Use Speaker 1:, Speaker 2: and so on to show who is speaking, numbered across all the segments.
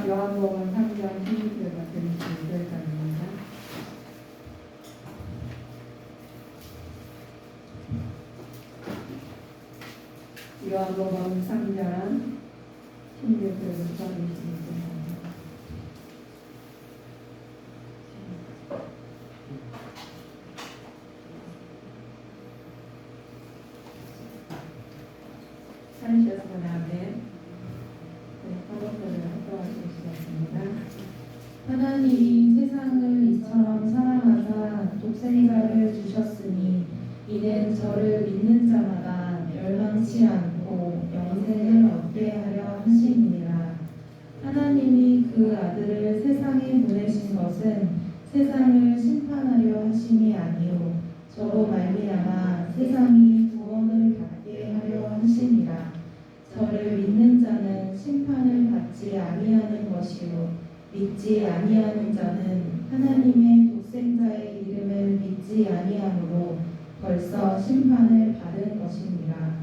Speaker 1: 요한복음 3장 16절과 22절까지입니다. 요한복음 3장 16절부터 22절까지. 찾으셨구나. 네.
Speaker 2: 하나님이 세상을 이처럼 사랑하사 독생자를 주셨으니 이는 저를 믿는 자마다 멸망치 않고 영생을 얻게 하려 하심이니라. 하나님이 그 아들을 세상에 보내신 것은 세상을 심판하려 하심이 아니요 저로 말미암아 세상이 구원을 받게 하려 하심이라. 저를 믿는 자는 심판을 받지 아니하는 것이요 믿지 아니하는 자는 하나님의 독생자의 이름을 믿지 아니하므로 벌써 심판을 받은 것입니다.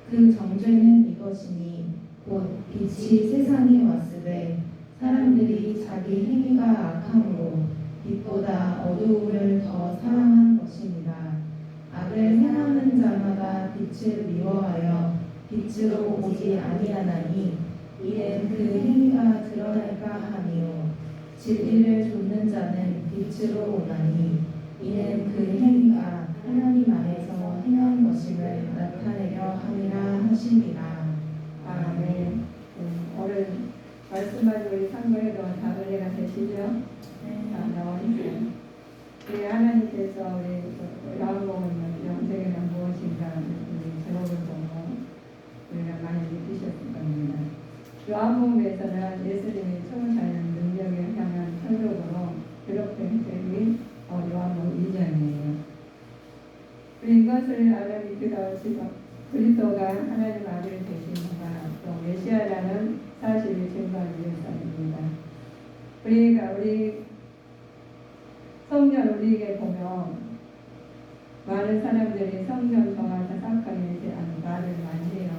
Speaker 2: 그 정죄는 이것이니 곧 빛이 세상에 왔으되 사람들이 자기 행위가 악함으로 빛보다 어두움을 더 사랑한 것입니다. 악을 행하는 자마다 빛을 미워하여 빛으로 오지 아니하나니 이는 그 행위가 드러날까 함이요 진리를 좇는 자는 빛으로 오나니 이는 그 행위가 하나님 안에서 행한 것임을 나타내려 함이라 하심이라.
Speaker 1: 아멘. 오늘 말씀만 우리 상고해도 다 은혜가 되시죠? 다 나오니까. 우리 하나님께서 우리 요한복음 영생이란 무엇인가 우리 제목을 보고 우리가 많이 느끼셨을 겁니다. 요한복음에서는 예수님이 처음하는 능력을 향한 표적으로 기록된 책이 요한복음 2장이에요. 우리 이것을 알아니 그리스도가 하나님 아들 되시는가 또 메시아라는 사실을 증거하기 위해서입니다. 우리 성전 우리에게 보면 많은 사람들이 성전 정화 사건에 대한 말을 많이 해요.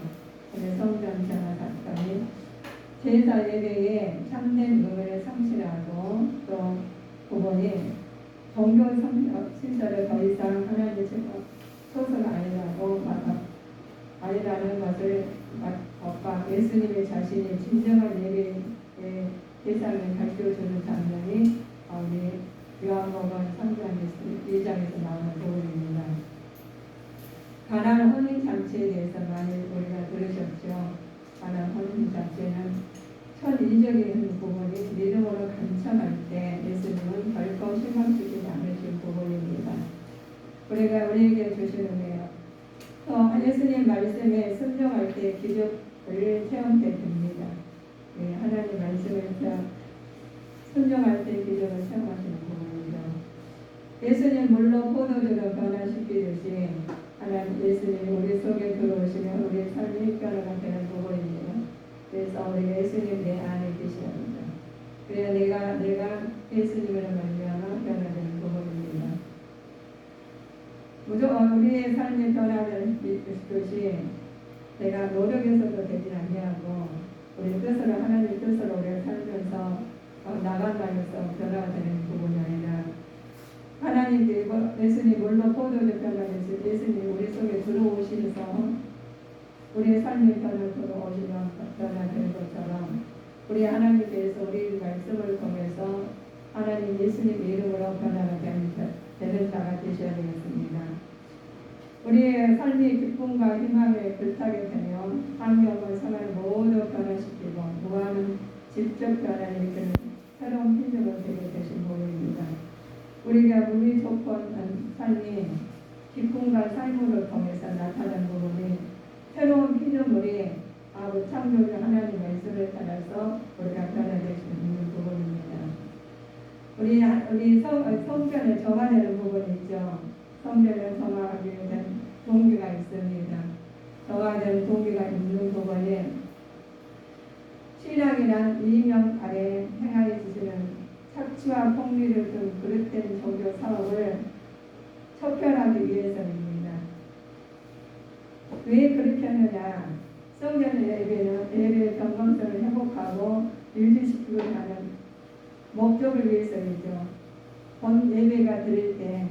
Speaker 1: 근데 성전 정화 사건이 제사 예배에 참된 의미를 상실하고 또 그분이 종교 시설을 더 이상 하나님의 소설 아니라는 것을 예수님의 자신이 진정한 예배의 대상을 가르쳐주는 장면이 우리 요한복음 3장 2장에서 나오는 부분입니다. 가나안 혼인잔치에 대해서 많이 우리가 들으셨죠. 가나안 혼인잔치는 천인적인 부분이 믿음으로 간청할 때 예수님은 결코 실망시키지 않으신 부분입니다. 우리가 우리에게 주시는데요. 또 예수님 말씀에 순종할 때 기적을 체험하게 됩니다. 하나님 말씀에 순종할 때 기적을 체험하시는 부분이죠. 예수님 물로 포도주로 변화시키듯이 하나님 예수님이 우리 속에 들어오시면 우리 삶이 변화가 되는 부분입니다. 그래서 우리 예수님 내 안에 계셔야 합니다. 그래야 내가 예수님으로 말미암아 변화되는 부분입니다. 무조건 우리의 삶이 변화되는 것이 내가 노력해서도 되지 아니하고 우리 뜻으로 하나님 뜻으로 우리가 살면서 나간다면서 변화가 되는 부분이 아니라 하나님 예수님 물로 포도주 변화되시 예수님 우리 속에 들어오시면서 우리의 삶의 변화로 오시면 변화되는 것처럼 우리 하나님께서 우리 말씀을 통해서 하나님 예수님 이름으로 변화가 되는 자가 되셔야 되겠습니다. 우리의 삶이 기쁨과 희망에 불타게 되면 환경과 생활을 모두 변화시키고 무한한 질적 변화를 이끄는 새로운 피조로 되게 되신 분입니다. 우리가 우리 조건 삶이 기쁨과 삶으로 통해서 나타난 부분이 새로운 피조물이 아버지 창조주 하나님 말씀을 따라서 우리가 변화될 수 있는 부분입니다. 우리 성전을 정화되는 부분이 있죠. 성전을 정화하기 위한 동기가 있습니다. 정화되는 동기가 있는 부분이 신앙이란 이명 아래 행하여 주시는 착취와 폭리를 둔 그릇된 종교 사업을 척결하기 위해서입니다. 왜 그렇게 하느냐? 성전 예배는 예배의 경건성을 회복하고 유지시키고자 목적을 위해서이죠. 본 예배가 드릴 때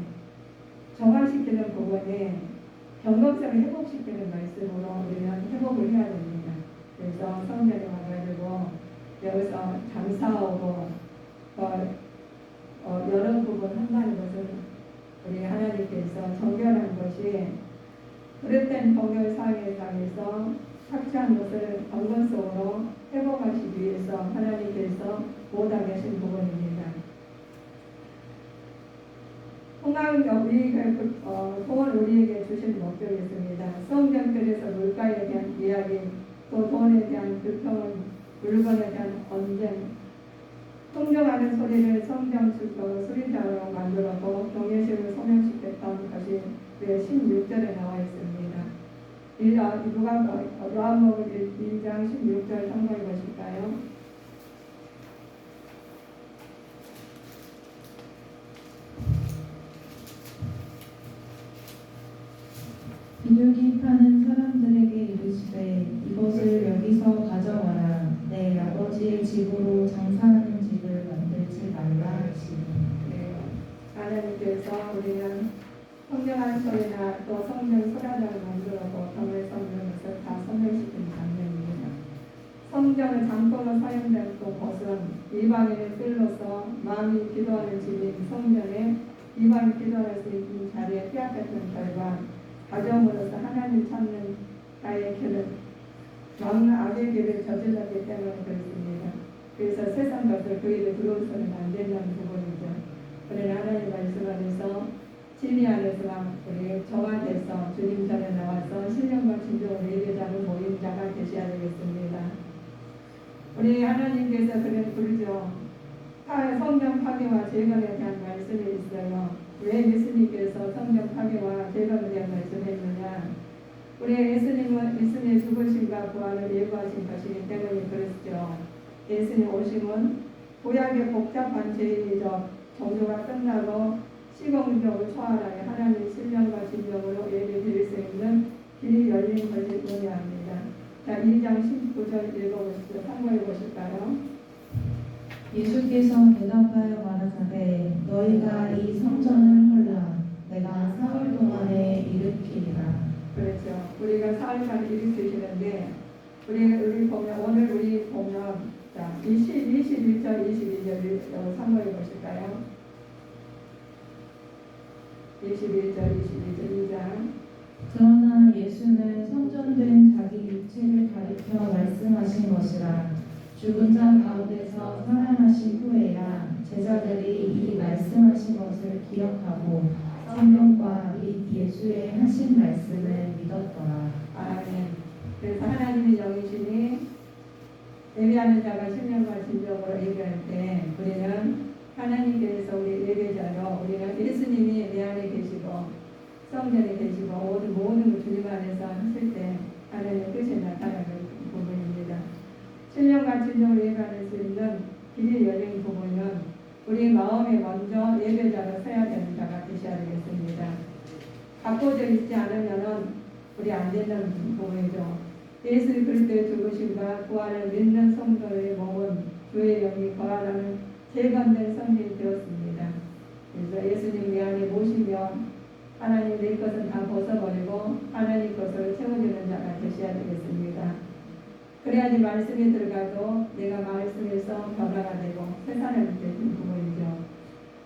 Speaker 1: 정화시키는 부분이 경건성을 회복시키는 말씀으로 우리는 회복을 해야 됩니다. 그래서 성전에 와가지고 여기서 장사하고 여러 부분 한다는 것은 우리 하나님께서 정결한 것이 그릇된 동열 사회상에서 착취한 것을 경건성으로 회복하시기 위해서 하나님께서 못하게 하신 부분입니다. 돈을 우리에게 주신 목적이 있습니다. 성전들에서 물가에 대한 이야기, 또 돈에 대한 불평은 물건에 대한 언쟁, 성경하는 소리를 성경 수리자로 만들었고 경외심을 소명시켰던 것이 16절에 나와 있습니다. 요한복음 1장 16절 참고해 보실까요?
Speaker 2: 비둘기 파는 사람들에게 이르시되 이것을 여기서 가져와라. 내 아버지의 집으로 장사하는 집을 만들지 말라 하시니.
Speaker 1: 네, 하나님께서 우리는 성경한 소리나 또 성경 소라장을 만들고 경을 성경을 것을 다 소멸시킨 장면입니다. 성경은 장법으로 사용된 곳은 이방인의 뜰로서 마음이 기도하는 집인 성전에 이방이 기도할 수 있는 자리에 빼앗겼던 결과 가정으로서 하나님 찾는 나의 길을 막는 악의 길을 저질렀기 때문에 그렇습니다. 그래서 세상 것을 그 일에 들어오서는 안 된다는 부분이죠. 그러나 하나님 말씀 안에서 진리 안에서만 우리 정화돼서 주님 전에 나와서 신령과 진정으로 예배자로 모인 자가 되셔야 되겠습니다. 우리 하나님께서 그는 부르죠. 성경 파괴와 재건에 대한 말씀이 있어요. 왜 예수님께서 성경 파괴와 재건에 대한 말씀했느냐? 우리 예수님의 죽으심과 부활을 예고하신 것이기 때문에 그렇죠. 예수님 오심은 구약의 복잡한 죄인이죠. 종교가 끝나고 시공적으로 초월하여 하나님의 신령과 진정으로 예배 드릴 수 있는 길이 열린 것을 의미합니다. 자, 2장 19절 읽어보시죠. 참고해 보실까요?
Speaker 2: 예수께서 대답하여 가라사대 너희가 이 성전을 헐라 내가 사흘 동안에 일으키리라.
Speaker 1: 그렇죠. 우리가 사흘간 일으키시는데 우리 보면 오늘 우리 보면 자 21절 22절 참고해 보실까요? 21절 22절 2장.
Speaker 2: 그러나 예수는 성전된 자기 육체를 가리켜 말씀하신 것이라. 죽은 자 가운데서 살아나신 후에야 제자들이 이 말씀하신 것을 기억하고 성경과 및 예수의 하신 말씀을 믿었더라.
Speaker 1: 아멘. 그래서 하나님의 영이시니 예배하는 자가 신령과 진정으로 예배할 때 우리는 하나님께서 우리 예배자로 우리가 예수님이 내 안에 계시고 성전에 계시고 모든 것 주님 안에서 하실 때 하나님의 뜻이 나타나는 부분입니다. 신령과 진정으로 예배할 수 있는 길이 열린 부분은 우리 마음에 먼저 예배자로 서야 되는 자가 되셔야 되겠습니다. 바꿔져 있지 않으면 우리 안 되는 부분이죠. 예수 그리스도의 죽으심과 부활을 믿는 성도의 몸은 주의 영이 거하라는 재건된 성전이 되었습니다. 그래서 예수님 내 안에 모시며 하나님 내 것은 다 벗어버리고 하나님 것을 채워주는 자가 되셔야 되겠습니다. 그래야지 말씀에 들어가도 내가 말씀에서 변화가 되고 세상을 되는 부분이죠.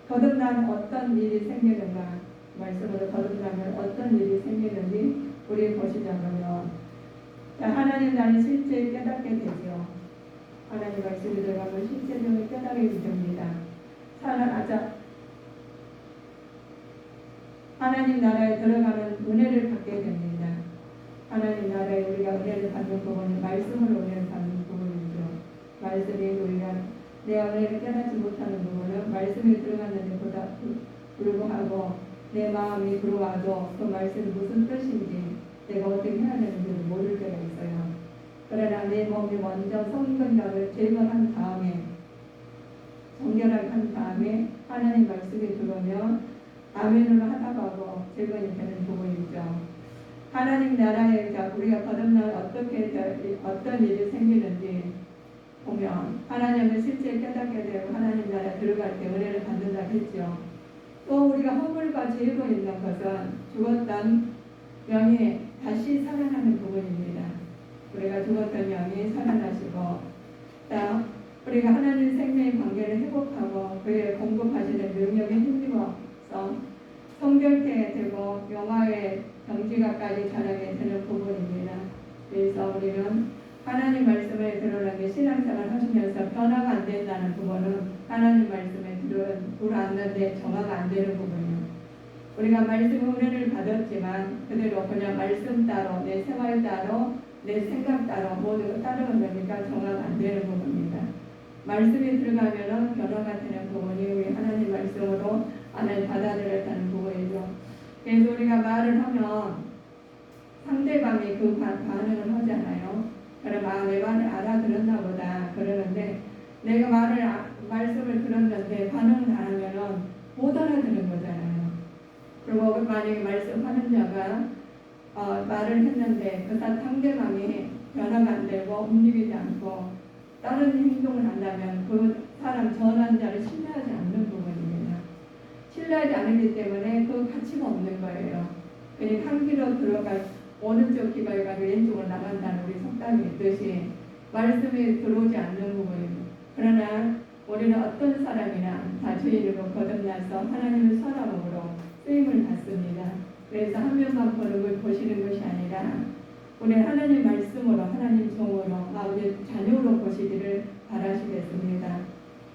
Speaker 1: 거듭난 어떤 일이 생기는가, 말씀으로 거듭나면 어떤 일이 생기는지 우리 보시자면요. 하나님 나를 실제 깨닫게 되죠. 하나님 말씀에 들어가면 실제적으로 깨닫게 됩니다. 하나님 나라에 들어가는 은혜를 받게 됩니다. 하나님 나라에 우리가 은혜를 받는 부분은 말씀으로 은혜를 받는 부분이죠. 말씀이 우리가 내가 은혜를 깨닫지 못하는 부분은 말씀에 들어갔는데 보다 불구하고 내 마음이 들어와도 그 말씀이 무슨 뜻인지 내가 어떻게 해야 되는지를 모를 때가 있어요. 그러나 내 몸이 먼저 성근각을 제거한 다음에 정결하게 한 다음에 하나님 말씀이 들어오면 아멘으로 하다가 하고 제거이 되는 부분이죠. 하나님 나라에 우리가 거듭나면 어떤 일이 생기는지 보면 하나님의 실제 깨닫게 되고 하나님 나라에 들어갈 때 은혜를 받는다고 했죠. 또 우리가 허물과 죄로 있는 것은 죽었던 영이 다시 살아나는 부분입니다. 우리가 죽었던 영이 살아나시고 또 우리가 하나님 생명의 관계를 회복하고 그의 공급하시는 능력에 힘입어서 성결케 되고 영화의 경지가까지 자라게 되는 부분입니다. 그래서 우리는 하나님 말씀에 들어가게 신앙생활 하시면서 변화가 안 된다는 부분은 하나님 말씀에 들어왔는데 정화가 안 되는 부분이에요. 우리가 말씀 은혜를 받았지만 그대로 그냥 말씀 따로 내 생활 따로 내 생각 따로 모두 따르니까 정화가 안 되는 부분입니다. 말씀이 들어가면 변화가 되는 부분이 우리 하나님 말씀으로 하나님 받아들였다는 부분이죠. 그래서 우리가 말을 하면 상대방이 그 반응을 하잖아요. 그럼 내 말을 알아들었나 보다 그러는데 내가 말씀을 들었는데 반응을 안 하면은 못 알아듣는 거잖아요. 그리고 만약에 말씀하는 자가 말을 했는데 그 상대방이 변화가 안 되고 움직이지 않고 다른 행동을 한다면 그 사람 전하는 자를 신뢰하지 않는 부분입니다. 신뢰하지 않기 때문에 그 가치가 없는 거예요. 그러니까 한 귀로 오른쪽 귀가 가지고 왼쪽으로 나간다는 우리 속담이 있듯이 말씀이 들어오지 않는 부분입니다. 그러나 우리는 어떤 사람이나 다 죄인으로 거듭나서 하나님의 사람으로 쓰임을 받습니다. 그래서 한 명만 보는 걸 보시는 것이 아니라 우리는 하나님 말씀으로 하나님 종으로 아버지 자녀로 보시기를 바라시겠습니다.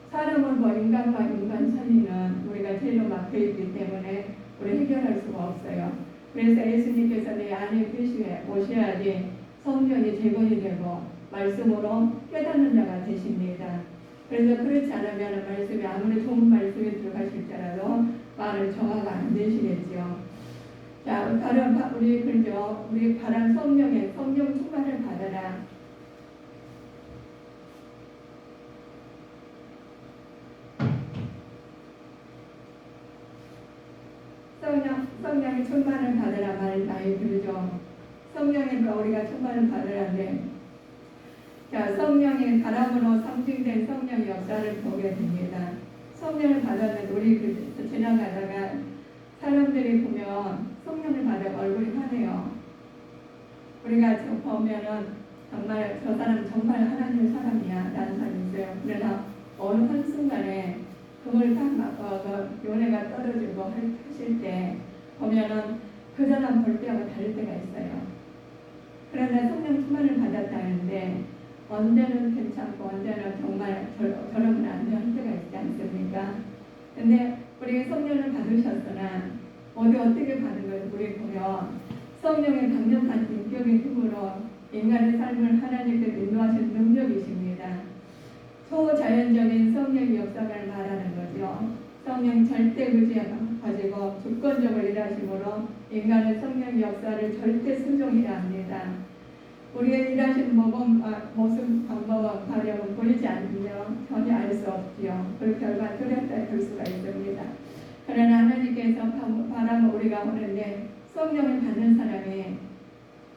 Speaker 1: 사람은 인간과 인간 사이는 우리가 죄로 막혀있기 때문에 우리 해결할 수가 없어요. 그래서 예수님께서 내 안에 오셔야지 성령이 재건이 되고 말씀으로 깨닫는 자가 되십니다. 그래서 그렇지 않으면 말씀이 아무리 좋은 말씀이 들어가실지라도 말을 정화가 안 되시겠죠. 자, 우리 바란 성령 충만을 받아라. 성령의 충만을 받으라 말 많이 들으죠. 성령의 우리가 충만을 받으라는데, 자, 성령의 바람으로 상징된 성령의 역사를 보게 됩니다. 성령을 받았는데 우리 지나가다가 사람들이 보면 성령을 받아 얼굴이 환해요. 우리가 보면은 정말 저 사람 정말 하나님의 사람이야 라는 사람이 있어요. 그러나 어느 한순간에 그걸 딱 연애가 떨어지고 하실 때 보면은 그 사람 볼 때하고 다를 때가 있어요. 그러나 성령 충만을 받았다는데 언제는 괜찮고 언제는 정말 저러면 안 되는 때가 있지 않습니까? 근데 우리 성령을 받으셨으나 어떻게 받은 거예요? 우리 보면 성령의 강력한 인격의 힘으로 인간의 삶을 하나님께 인도하시는 능력이십니다. 초자연적인 성령의 역사를 말하는 거죠. 성령 절대 의지가지고 주권적으로 일하심으로 인간의 성령 역사를 절대 순종해야 합니다. 우리의 일하시는 모습, 방법과 가령은 보이지 않으면 전혀 알 수 없지요. 그 결과 두렵다 될 수가 있습니다. 그러나 하나님께서 바라면 우리가 오는데 성령을 받는 사람이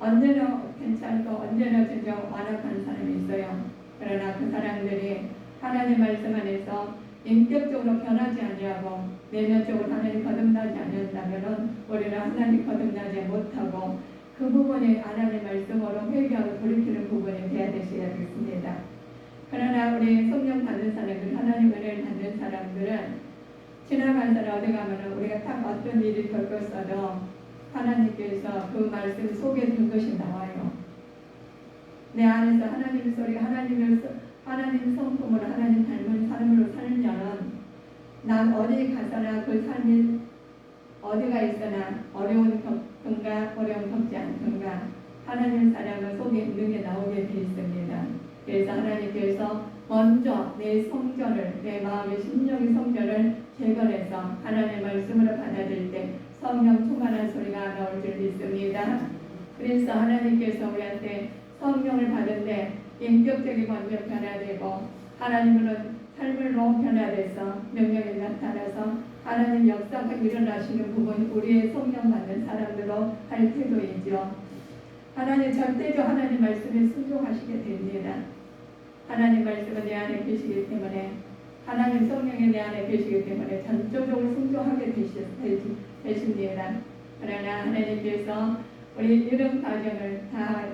Speaker 1: 언제나 괜찮고 언제나 진정 완악한 사람이 있어요. 그러나 그 사람들이 하나님 말씀 안에서 인격적으로 변하지 아니하고 내면적으로 하나님 거듭나지 않는다면 우리는 하나님 거듭나지 못하고 그 부분이 하나님 말씀으로 회개하고 돌이키는 부분이 되어야 되시겠습니다. 그러나 우리 성령 받는 사람들, 하나님 은혜를 받는 사람들은 지나간 사람 어디 가면 우리가 딱 어떤 일이 겪었어도 하나님께서 그 말씀 속에 든 것이 나와요. 내 안에서 하나님 소리, 하나님 성품으로 하나님 닮은 삶으로 사는 자는 난 어디 가서나 그 삶이 어디가 있으나 어려운 겪지 않던가 하나님 사람은 속에 있는 게 나오게 되어 있습니다. 그래서 하나님께서 먼저 내 성전을, 내 마음의 심령의 성전을 재건해서 하나님의 말씀으로 받아들일 때 성령 충만한 소리가 나올 줄 믿습니다. 그래서 하나님께서 우리한테 성령을 받은데 인격적인 먼저 변화되고 하나님으로 삶으로 변화돼서 명령이 나타나서 하나님 역사가 일어나시는 부분이 우리의 성령 받는 사람들로 할 태도이죠. 하나님 절대적 하나님 말씀에 순종하시게 됩니다. 하나님 말씀은 내 안에 계시기 때문에 하나님 성령이 내 안에 계시기 때문에 전적으로 순종하게 되십니다. 그러나 하나님께서 우리 이런 과정을 다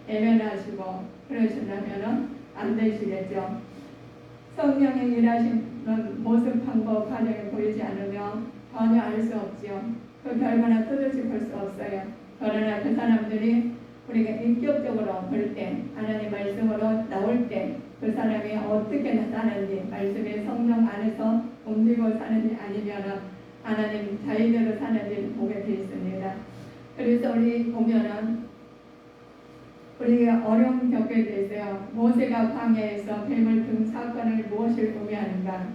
Speaker 1: 외면하시고 그러신다면 안 되시겠죠. 성령의 일하시는 모습, 방법, 과정을 보이지 않으면 전혀 알 수 없지요. 그 결과는 도저히 볼 수 없어요. 그러나 그 사람들이 우리가 인격적으로 볼 때, 하나님 말씀으로 나올 때 그 사람이 어떻게 사는지, 말씀의 성령 안에서 움직이고 사는지 아니면 하나님 자의대로 사는지 보게 되어 있습니다. 그래서 우리 보면은 우리가 어려움 겪게 되어요. 모세가 광야에서 뱀을 든 사건을 무엇을 의미하는가?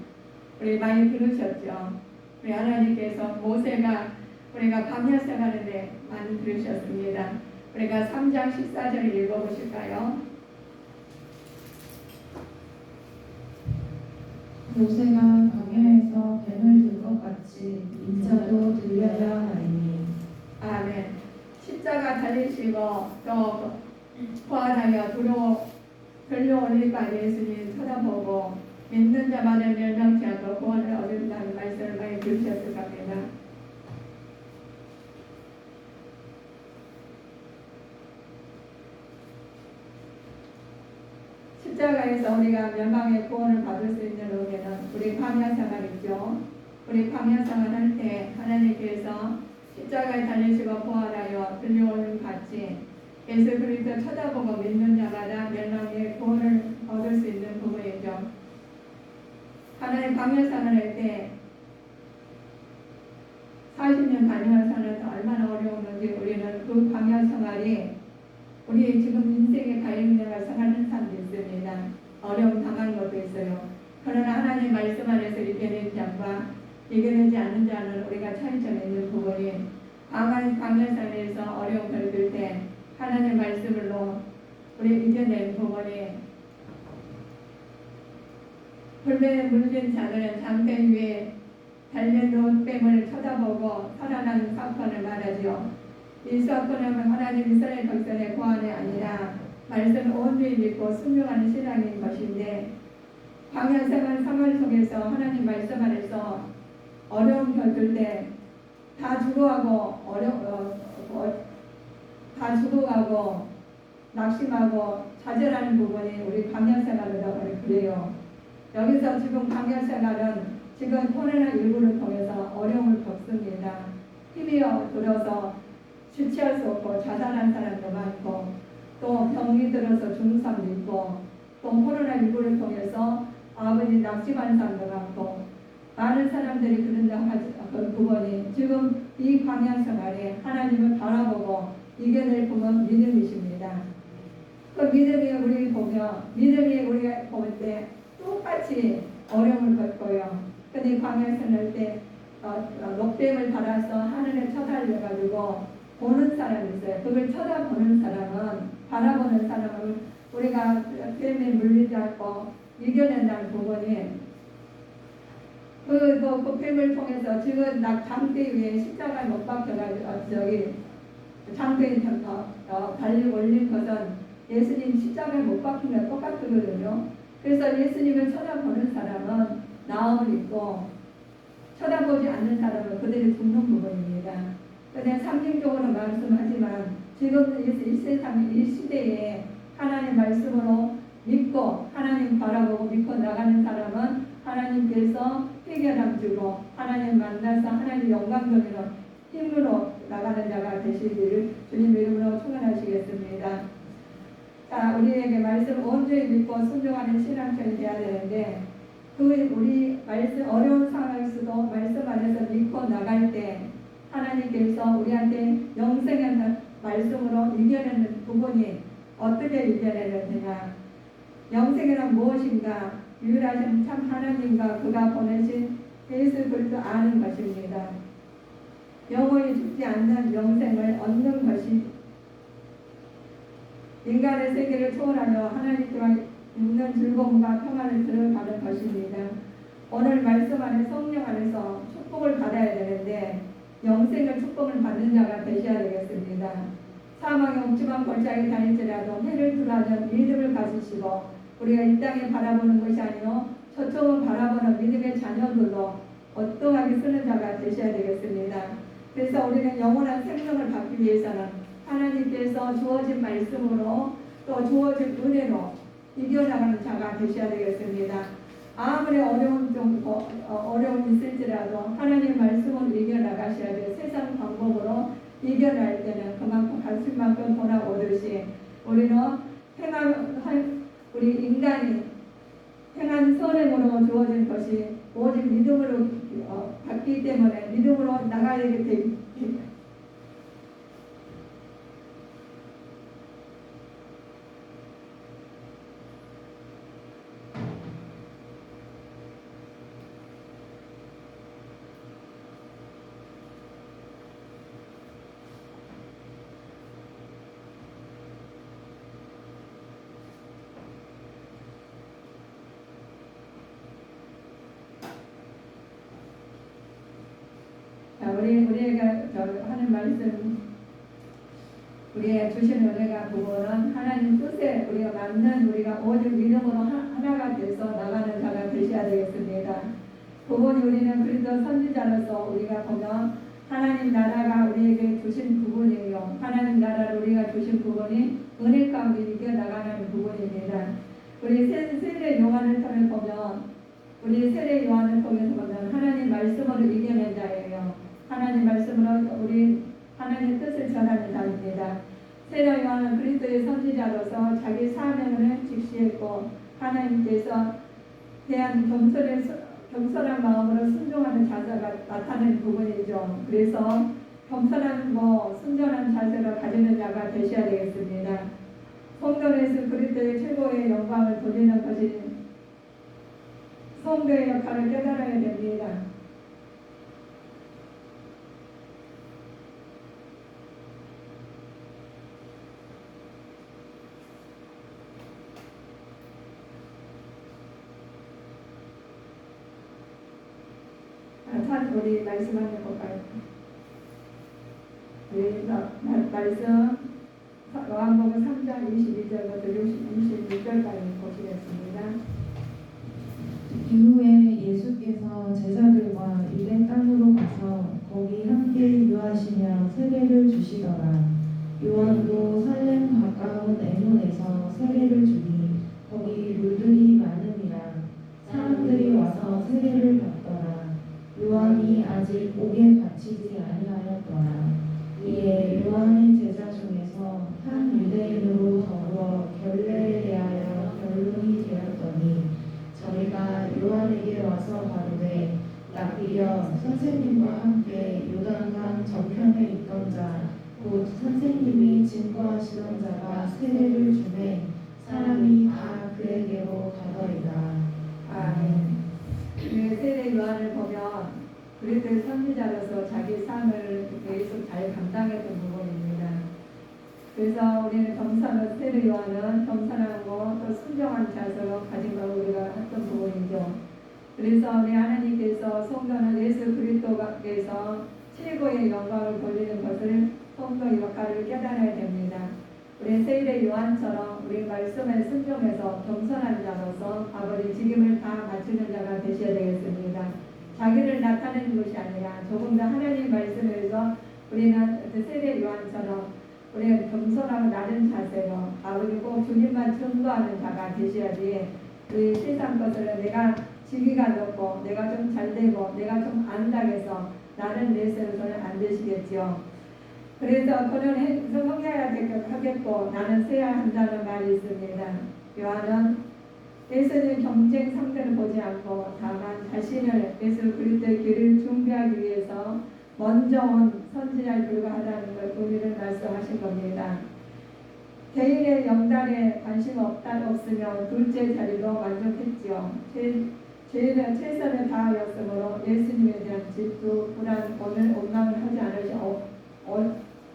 Speaker 1: 우리 많이 들으셨죠? 우리 하나님께서 모세가 우리가 광야 생활하는데 많이 들으셨습니다. 우리가 3장 14절을 읽어보실까요?
Speaker 2: 모세가 광야에서 뱀을 든 것 같이 인자도 들려야 하리니.
Speaker 1: 아멘. 십자가 달리시고 또 부활하여 들려올릴까 예수님 쳐다보고 믿는 자마다 멸망치 않고 구원을 얻는다는 말씀을 많이 들으셨을 겁니다. 십자가에서 우리가 멸망의 구원을 받을 수 있는 의미는 우리 광야 생활이죠. 우리 광야 생활할 때 하나님께서 십자가에 달리시고 부활하여 들려오는 같이 예수 그리스도 쳐다보고 믿는 자마다 멸망의 구원을 얻을 수 있는 부분이죠. 하나님 광야 생활할 때 40년 광야 생활에서 얼마나 어려웠는지 우리는 그 광야 생활이 우리 지금 인생의 가인생활 생활하는 사람도 있습니다. 어려움 당한 것도 있어요. 그러나 하나님 말씀 안에서 이겨낸 자와 이겨내지 않는 자는 우리가 차이점이 있는 부분이 광야산에서 어려움 겪을 때 하나님 말씀으로 우리 이겨낸 부분이 불뱀에 물린 자는 장대 위에 달려놓은 뱀을 쳐다보고 살아나는 사건을 말하지요. 이 사건은 하나님 이스라엘 백성의 구원이 아니라 말씀을 온전히 믿고 순종하는 신앙인 것인데 광야 생활 속에서 하나님 말씀 안에서 어려움 겪을 때 다 죽어가고 다 죽어가고 낙심하고 좌절하는 부분이 우리 광야 생활이라고 그래요. 여기서 지금 광야 생활은 지금 코로나19를 통해서 어려움을 겪습니다. 힘이 들어서 주체할 수 없고 자살한 사람도 많고 또 병이 들어서 죽는 사람도 있고 또 코로나19를 통해서 아버지 낙심하는 사람도 많고 많은 사람들이 그런 부분이 지금 이 광야 생활에 하나님을 바라보고 이겨낼 부분 믿음이십니다. 그 믿음이 우리 보면 믿음이 우리가 볼 때 똑같이 어려움을 겪고요. 근데 광야 생활 때 녹뱀을 달아서 하늘에 쳐달려가지고 보는 사람이 있어요. 그걸 쳐다보는 사람은 바라보는 사람은 우리가 뱀에 물리지 않고 이겨낸다는 부분이 그 뱀을 통해서 지금 장대 위에 십자가에 못 박혀가지고 장대에 달리 올린 것은 예수님 십자가에 못 박힌 건 똑같거든요. 그래서 예수님을 쳐다보는 사람은 나음을 입고 쳐다보지 않는 사람은 그들이 죽는 부분입니다. 그냥 상징적으로 말씀하지만 지금 이 세상 이 시대에 하나님 말씀으로 믿고 하나님 바라보고 믿고 나가는 사람은 하나님께서 해결함 주고 하나님 만나서 하나님 영광 돌리는 힘으로 나가는 자가 되시기를 주님 이름으로 축원하시겠습니다. 자, 우리에게 말씀 온전히 믿고 순종하는 신앙생활이 되어야 되는데 우리 말씀 어려운 상황에서도 말씀 안에서 믿고 나갈 때 하나님께서 우리한테 영생의 말씀으로 이겨내는 부분이 어떻게 이겨내느냐. 영생이란 무엇인가? 유일하신 참 하나님과 그가 보내신 예수 그리스도 아는 것입니다. 영원히 죽지 않는 영생을 얻는 것이 인간의 세계를 초월하여 하나님과 있는 즐거움과 평안을 들어가는 것입니다. 오늘 말씀 안에 성령 안에서 축복을 받아야 되는데 영생의 축복을 받는 자가 되셔야 되겠습니다. 사망의 옥중한 골짜기 다닐지라도 해를 두라는 믿음을 가지시고 우리가 이 땅에 바라보는 것이 아니요 저쪽을 바라보는 믿음의 자녀들로 어떠하게 쓰는 자가 되셔야 되겠습니다. 그래서 우리는 영원한 생명을 받기 위해서는 하나님께서 주어진 말씀으로 또 주어진 은혜로 이겨나가는 자가 되셔야 되겠습니다. 아무리 어려움이 있을지라도 하나님 말씀으로 이겨나가셔야 돼요. 세상 방법으로 이겨낼 때는 그만큼 가슴 만큼 돌아오듯이 우리는 우리 인간이 행한 선행으로 주어진 것이 오직 믿음으로 받기 때문에 믿음으로 나가야 되기 때문에 우리가 하는 말씀, 우리가 주신 은혜가 부분은 하나님 뜻에 우리가 맞는 우리가 오직 믿음으로 하나가 돼서 나가는 자가 되셔야 되겠습니다. 부분이 우리는 그리스도 선지자로서 우리가 보면 하나님 나라가 우리에게 주신 부분이에요. 하나님 나라를 우리가 주신 부분이 은혜 가운데 이겨나가는 부분입니다. 우리 세례 요한을 통해 보면 우리 세례 요한을 통해서 보면 하나님 말씀으로 이겨낸 자예요. 하나님 말씀으로 우리 하나님 뜻을 전하는 자입니다. 세례 요한은 그리스도의 선지자로서 자기 사명을 직시했고 하나님께서 대한 겸손한 마음으로 순종하는 자세가 나타나는 부분이죠. 그래서 겸손한 순전한 자세를 가지는 자가 되셔야 되겠습니다. 성도에서 그리스도의 최고의 영광을 돌리는 것이 성도의 역할을 깨달아야 됩니다. 우리 말씀 한번 볼까요? 우리 말씀 요한복음 3장 22절부터 26절까지 보시겠습니다.
Speaker 2: 이후에 예수께서 제자들과 유대 땅으로 가서 거기 함께 유하시며 세례를 주시더라. 요한도 살렘 가까운 에논에서 세례를 주니 거기 물들이 많음이라 사람들이 와서 세례를 받더라. 요한이 아직 옥에 갇히지 아니하였더라. 이에 요한의 제자 중에서 한 유대인으로 더불어 결례에 대하여 변론이 되었더니 저희가 요한에게 와서 가로되 납비여 선생님과 함께 요단강 저편에 있던 자 곧 선생님이 증거하시던 자가 세례를 주매 사람이 다 그에게로 가더이다.
Speaker 1: 아멘. 세례 요한을 보면 그리스도의 선지자로서 자기 삶을 계속 잘 감당했던 부분입니다. 그래서 우리는 세례 요한은 겸손하고 또 순종한 자세로 가진 걸 우리가 했던 부분이죠. 그래서 우리 하나님께서 성도는 예수 그리스도께서 최고의 영광을 돌리는 것을 성도의 역할을 깨달아야 됩니다. 우리 세례 요한처럼 우리 말씀에 순종해서 겸손한 자로서 아버지 직임을 다 갖추는 자가 되셔야 되겠습니다. 자기를 나타내는 것이 아니라 조금 더 하나님 말씀에서 우리는 세례 요한처럼 우리가 겸손하고 낮은 자세로 아버지 꼭 주님만 증거하는 자가 되셔야지 우리 세상 것을 내가 지위가 높고 내가 좀 잘되고 내가 좀 안다해서 나는 내세워서는 안 되시겠죠. 그래서 그는 성해야 하겠고 나는 세야 한다는 말이 있습니다. 요한은 예수님 경쟁 상대를 보지 않고 다만 자신을 예수 그리스도의 길을 준비하기 위해서 먼저 온 선지자에 불과하다는 걸 의미를 말씀하신 겁니다. 개인의 영달에 관심 없으면 둘째 자리도 만족했지요. 죄는 최선을 다하였으므로 예수님에 대한 질투, 불안, 원망을 하지 않으시고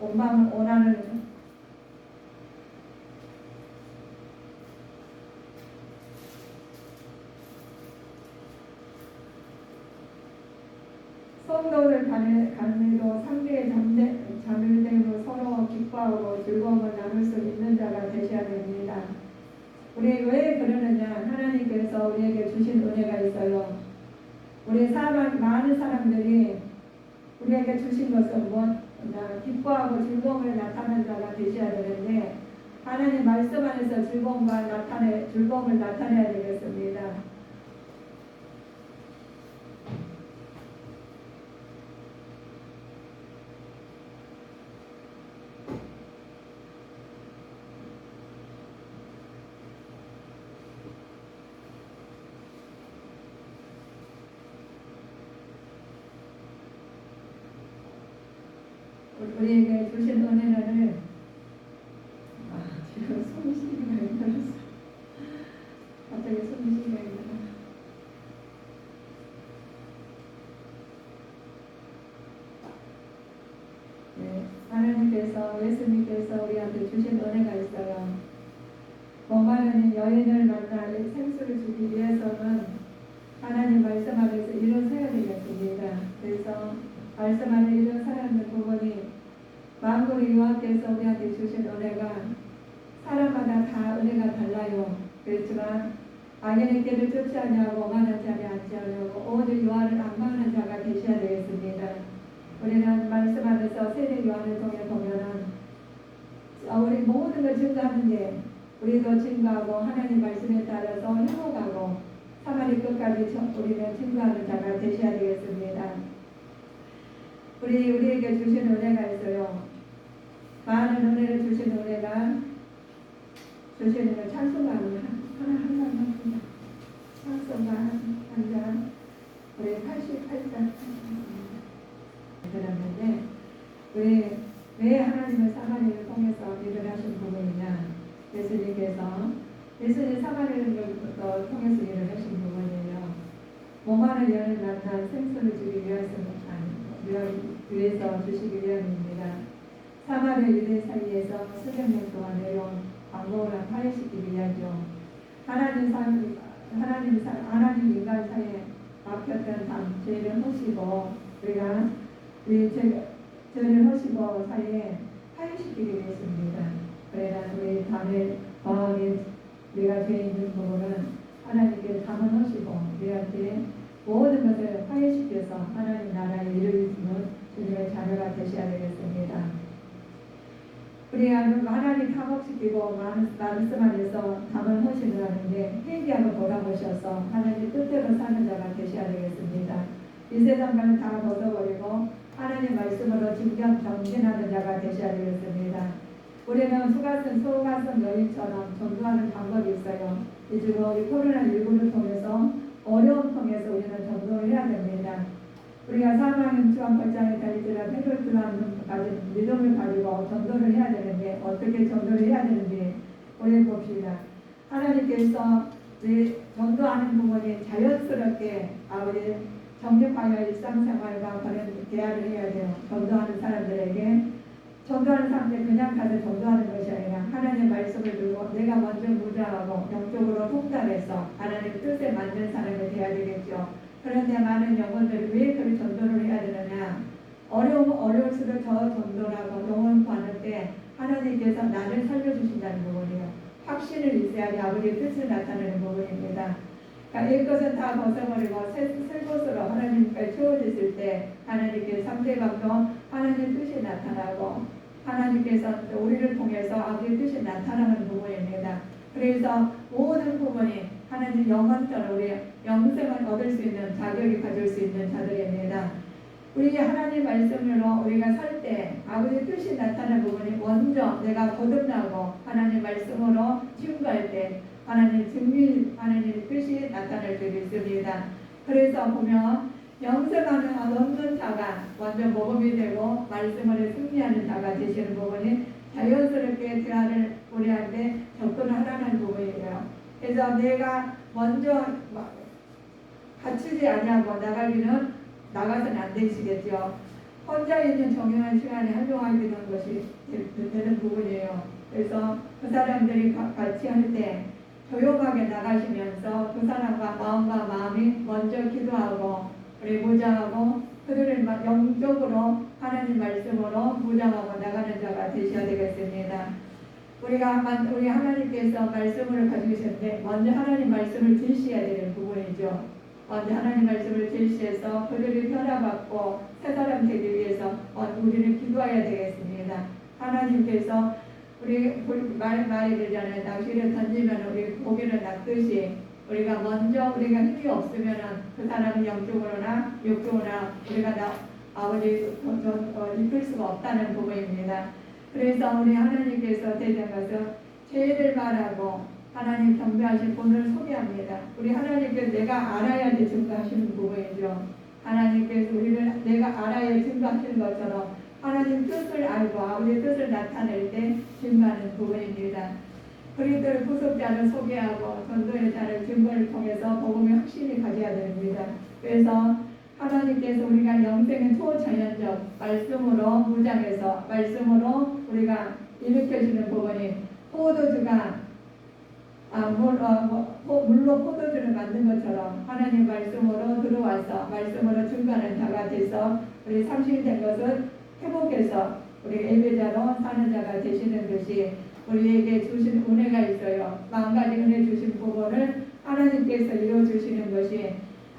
Speaker 1: 원망을 원하는 성도를 간에도 상대의 자멸됨으로 서로 기뻐하고 즐거움을 나눌 수 있는 자가 되셔야 됩니다. 우리 왜 그러느냐 있어요. 우리 많은 사람들이 우리에게 주신 것은 기뻐하고 즐거움을 나타내는 자가 되셔야 되는데 하나님 말씀 안에서 즐거움을 나타내야 되겠습니다. 우리에게 주신 은혜를 지금 손이 시기가 힘들었어. 갑자기 손이 시기가 힘들어. 네, 하나님께서 예수님께서 우리한테 주신 은혜가 있어요. 목마르는 여인을 만나 생수를 주기 위해서는 하나님 말씀 안에서 일어서야 되겠습니다. 그래서 말씀 안에 일어서는 부분이 만국의 여호와께서 우리한테 주신 은혜가 사람마다 다 은혜가 달라요. 그렇지만 악인의 길을 쫓지 아니하고 오만한 자리 앉지 않으려고 오직 여호와를 앙망하는 자가 되셔야 되겠습니다. 우리는 말씀 안에서 세례 요한을 통해 보면은 우리 모든 걸 증거하는데 우리도 증거하고 하나님 말씀에 따라서 행복하고 사마리 끝까지 우리는 증거하는 자가 되셔야 되겠습니다. 우리에게 주신 은혜가 있어요. 많은 은혜를 주신 은혜가 주시는 찬송가 하나만 합니다. 찬송가 한 장, 우리 88장 들었는데 왜 하나님은 사마리를 통해서 일을 하신 부분이냐? 예수님 사마리를 통해서 일을 하신 부분이에요. 목마른 여인을 만나 생수를 주기 위해서 주시기 위함입니다. 사마리아 유대 사이에서 수백 년 동안 내려온 광고를 파괴시키기 위하죠. 하나님 인간 사이에 막혔던 죄를 허시고 우리가 죄를 허시고 사이에 파괴시키기 위해서입니다. 그러나 우리 담에 우리가 죄 있는 부분은 하나님께 담아놓으시고 우리한테 모든 것을 파괴시켜서 하나님 나라에 이르는 주님의 자녀가 되셔야 되겠습니다. 우리가 하나님 탐욕시키고 말씀 안에서 담을 허시를 하는데 회개하고 돌아보셔서 하나님 뜻대로 사는 자가 되셔야 되겠습니다. 이 세상과는 다 벗어버리고 하나님 말씀으로 정진하는 자가 되셔야 되겠습니다. 우리는 소가슴 여인처럼 전도하는 방법이 있어요. 지금 우리 코로나19를 통해서 어려움 통해서 우리는 전도를 해야 됩니다. 우리가 사망의 주한 걸장에 달리지라 해결주라는 믿음을 가지고 전도를 해야 되는데 어떻게 전도를 해야 되는지 우리 봅시다. 하나님께서 전도하는 부분이 자연스럽게 아버지 정직하여 일상생활과 그런 대화를 해야 돼요. 전도하는 사람들 그냥 가서 전도하는 것이 아니라 하나님의 말씀을 들고 내가 먼저 무장하고 영적으로 통달해서 하나님의 뜻에 맞는 사람이 되어야 되겠죠. 그런데 많은 영혼들이 왜 그런 전도를 해야 되느냐? 어려울수록 저 전도라고 영혼 구하는 때 하나님께서 나를 살려주신다는 부분이에요. 확신을 있어야지 아버지의 뜻을 나타내는 부분입니다. 그러니까 이것은 다 벗어버리고 새 것으로 하나님께 채워졌을 때 하나님께 상대방도 하나님의 뜻이 나타나고 하나님께서 우리를 통해서 아버지의 뜻이 나타나는 부분입니다. 그래서 모든 부분이 하나님 영원토록 우리 영생을 얻을 수 있는 자격이 가질 수 있는 자들입니다. 우리 하나님 말씀으로 우리가 살 때 아버지의 뜻이 나타나는 부분이 먼저 내가 거듭나고 하나님 말씀으로 증거할 때 하나님의 뜻이 나타날 때 있습니다. 그래서 보면 영생하는 얻는 자가 먼저 모범이 되고 말씀을 승리하는 자가 되시는 부분이 자연스럽게 대화를 우리한테 접근하라는 부분이에요. 그래서 내가 먼저 갖추지 아니하고 나가서는 안 되시겠죠. 혼자 있는 정형한 시간에 활용하게 되는 것이 되는 부분이에요. 그래서 그 사람들이 같이 할 때 조용하게 나가시면서 그 사람과 마음이 먼저 기도하고 우리 무장하고 그들을 영적으로 하나님 말씀으로 무장하고 나가는 자가 되셔야 되겠습니다. 우리 하나님께서 말씀을 가지고 계셨는데 먼저 하나님 말씀을 드셔야 되는 부분이죠. 하나님 말씀을 제시해서 그들이 변화받고 새 사람 되기 위해서 우리는 기도해야 되겠습니다. 하나님께서 우리 말이 되잖아요. 낚시를 던지면 우리 고기를 낚듯이 우리가 먼저 우리가 힘이 없으면은 그 사람이 영적으로나 육적으로나 우리가 아버지 이끌 수가 없다는 부분입니다. 그래서 우리 하나님께서 되는 것은 죄를 말하고 하나님 경배하신 분을 소개합니다. 우리 하나님께서 내가 알아야지 증거하시는 부분이죠. 하나님께서 우리를 내가 알아야 증거하시는 것처럼 하나님 뜻을 알고 아버지의 뜻을 나타낼 때 증거하는 부분입니다. 그리스도의 구속자를 소개하고 전도의 자를 증거를 통해서 복음의 확신이 가져야 됩니다. 그래서 하나님께서 우리가 영생의 초자연적 말씀으로 무장해서 말씀으로 우리가 일으켜주는 부분이 포도주가 물로 포도주를 만든 것처럼 하나님 말씀으로 들어와서 말씀으로 증거하는 자가 돼서 우리 상실된 것을 회복해서 우리 예배자로 사는 자가 되시는 것이 우리에게 주신 은혜가 있어요. 마음가지 은혜 주신 부분을 하나님께서 이루어주시는 것이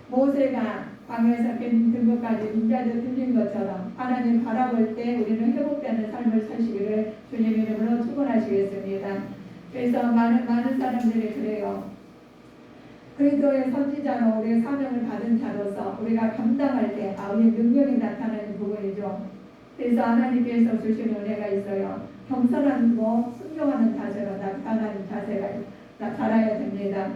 Speaker 1: 모세가 광야에서 된 것까지 인자들 들린 것처럼 하나님 바라볼 때 우리는 회복되는 삶을 사시기를 주님 이름으로 축원하시겠습니다. 그래서 많은 사람들이 그래요. 그리스도의 선지자로 우리의 사명을 받은 자로서 우리가 감당할 때 우리의 능력이 나타나는 부분이죠. 그래서 하나님께서 주신 은혜가 있어요. 겸손하고 순종하는 자세로 나타나는 자세가 나타나야 됩니다.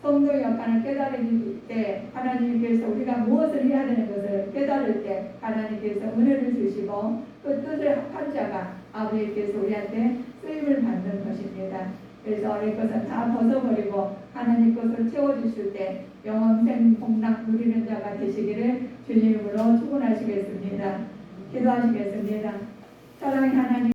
Speaker 1: 성도의 역할을 깨달을 때 하나님께서 우리가 무엇을 해야 되는 것을 깨달을 때 하나님께서 은혜를 주시고 그 뜻을 합한 자가 아버지께서 우리한테 쓰임을 받는 것입니다. 그래서 우리 것을 다 벗어버리고 하나님 것을 채워주실 때 영원생 복락 누리는 자가 되시기를 주님으로 축원하시겠습니다. 기도하시겠습니다. 사랑의 하나님